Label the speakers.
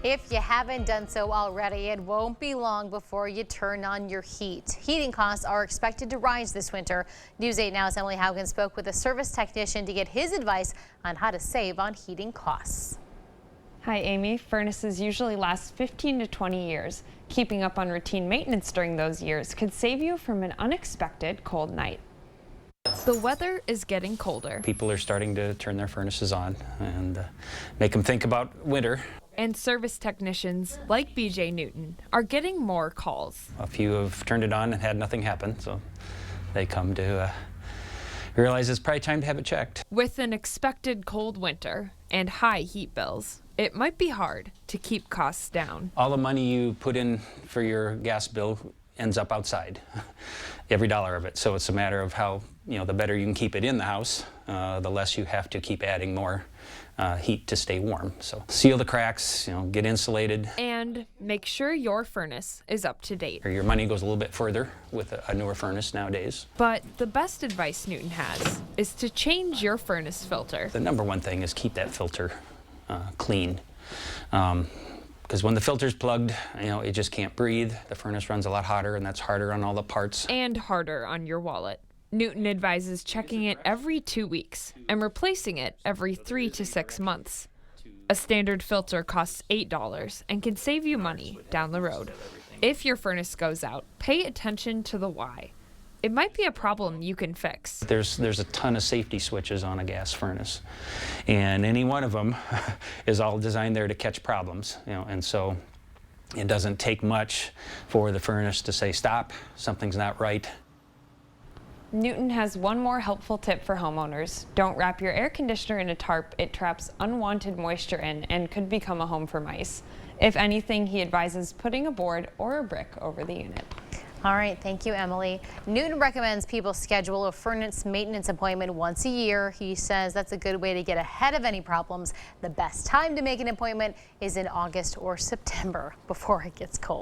Speaker 1: If you haven't done so already, it won't be long before you turn on your heat. Heating costs are expected to rise this winter. News 8 Now's Emily Haugen spoke with a service technician to get his advice on how to save on heating costs.
Speaker 2: Hi, Amy. Furnaces usually last 15 to 20 years. Keeping up on routine maintenance during those years could save you from an unexpected cold night. The weather is getting colder.
Speaker 3: People are starting to turn their furnaces on and make them think about winter.
Speaker 2: And service technicians like BJ Newton are getting more calls.
Speaker 3: A few have turned it on and had nothing happen, so they come to realize it's probably time to have it checked.
Speaker 2: With an expected cold winter and high heat bills, it might be hard to keep costs down.
Speaker 3: All the money you put in for your gas bill ends up outside, every dollar of it. So it's a matter of how, the better you can keep it in the house, the less you have to keep adding more heat to stay warm. So seal the cracks, get insulated.
Speaker 2: And make sure your furnace is up to date.
Speaker 3: Or your money goes a little bit further with a newer furnace nowadays.
Speaker 2: But the best advice Newton has is to change your furnace filter.
Speaker 3: The number one thing is keep that filter clean. Because when the filter's plugged, it just can't breathe. The furnace runs a lot hotter, and that's harder on all the parts.
Speaker 2: And harder on your wallet. Newton advises checking it every 2 weeks and replacing it every 3 to 6 months. A standard filter costs $8 and can save you money down the road. If your furnace goes out, pay attention to the why. It might be a problem you can fix.
Speaker 3: There's a ton of safety switches on a gas furnace, and any one of them is all designed there to catch problems. And so it doesn't take much for the furnace to say stop, something's not right.
Speaker 2: Newton has one more helpful tip for homeowners. Don't wrap your air conditioner in a tarp. It traps unwanted moisture in and could become a home for mice. If anything, he advises putting a board or a brick over the unit.
Speaker 1: All right, thank you, Emily. Newton recommends people schedule a furnace maintenance appointment once a year. He says that's a good way to get ahead of any problems. The best time to make an appointment is in August or September before it gets cold.